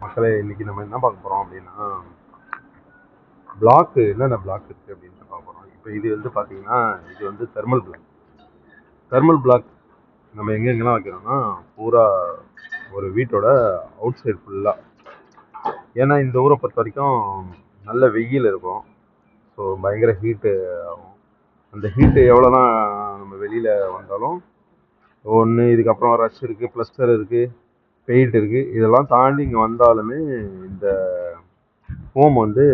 மக்களே, இன்னைக்கு நம்ம என்ன பார்க்க போகிறோம் அப்படின்னா, பிளாக் என்னென்ன பிளாக் இருக்குது அப்படின்னு பார்க்க போகிறோம். இப்போ இது வந்து பார்த்தீங்கன்னா, இது வந்து தெர்மல் பிளாக். தெர்மல் பிளாக் நம்ம எங்கெங்கெல்லாம் வைக்கிறோம்னா, பூரா ஒரு வீட்டோட அவுட் சைடு ஃபுல்லாக. ஏன்னா இந்த ஊரை பொறுத்த வரைக்கும் நல்ல வெயில் இருக்கும். ஸோ பயங்கர ஹீட்டு ஆகும். அந்த ஹீட்டு எவ்வளோதான் நம்ம வெளியில் வந்தாலும் ஒன்று இதுக்கப்புறம் ரஷ் இருக்குது, ப்ளஸ்டர் இருக்குது, பெயிண்ட் இருக்குது, இதெல்லாம் தாண்டி இங்கே வந்தாலுமே இந்த ஹோம் வந்து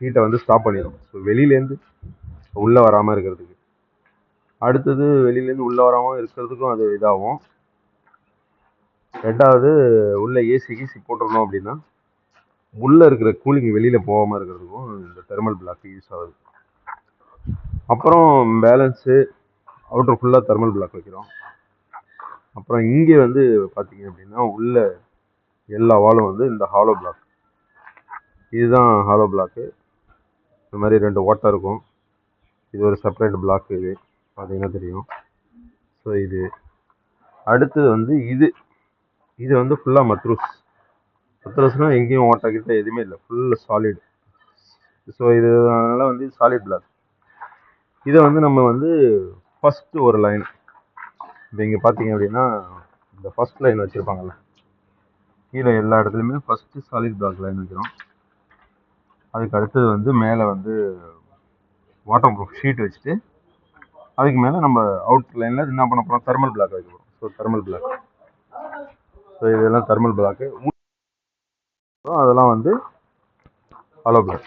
ஹீட்டை வந்து ஸ்டாப் பண்ணிடும். ஸோ வெளியிலேருந்து உள்ளே வராமல் இருக்கிறதுக்கு. அடுத்தது வெளியிலேருந்து உள்ளே வராமல் இருக்கிறதுக்கும் அது இதாகும். ரெண்டாவது உள்ள ஏசி போட்டுருந்தோம் அப்படின்னா உள்ளே இருக்கிற கூலிங் வெளியில் போகாமல் இருக்கிறதுக்கும் இந்த தெர்மல் பிளாக் யூஸ் ஆகுது. அப்புறம் பேலன்ஸு அவுட்டர் ஃபுல்லாக தெர்மல் பிளாக் வைக்கிறோம். அப்புறம் இங்கே வந்து பார்த்தீங்க அப்படின்னா உள்ள எல்லா வாலும் வந்து இந்த ஹாலோ பிளாக். இதுதான் ஹாலோ பிளாக்கு. இந்த மாதிரி 2 ஓட்டை இருக்கும். இது ஒரு செப்பரேட் பிளாக். இது பார்த்தீங்கன்னா தெரியும். ஸோ இது அடுத்தது வந்து இது வந்து ஃபுல்லாக மத்ரூஸ்னால் எங்கேயும் ஓட்டை கிட்ட எதுவுமே இல்லை, ஃபுல் சாலிட். ஸோ இது அதனால் வந்து சாலிட் பிளாக். இதை வந்து நம்ம வந்து ஃபஸ்ட்டு ஒரு லைன், இப்போ இங்கே பார்த்தீங்க அப்படின்னா இந்த ஃபஸ்ட் லைன் வச்சுருப்பாங்கள்ல, கீழே எல்லா இடத்துலையுமே ஃபஸ்ட்டு சாலிட் பிளாக் லைன் வைக்கிறோம். அதுக்கு அடுத்தது வந்து மேலே வந்து வாட்டர் ப்ரூஃப் ஷீட் வச்சுட்டு அதுக்கு மேலே நம்ம அவுட் லைனில் என்ன பண்ண போகிறோம், தெர்மல் பிளாக் வைக்க போகிறோம். So thermal block. ஸோ இதெல்லாம் தெர்மல் பிளாக்கு. அதெல்லாம் வந்து ஹாலோ பிளாக்.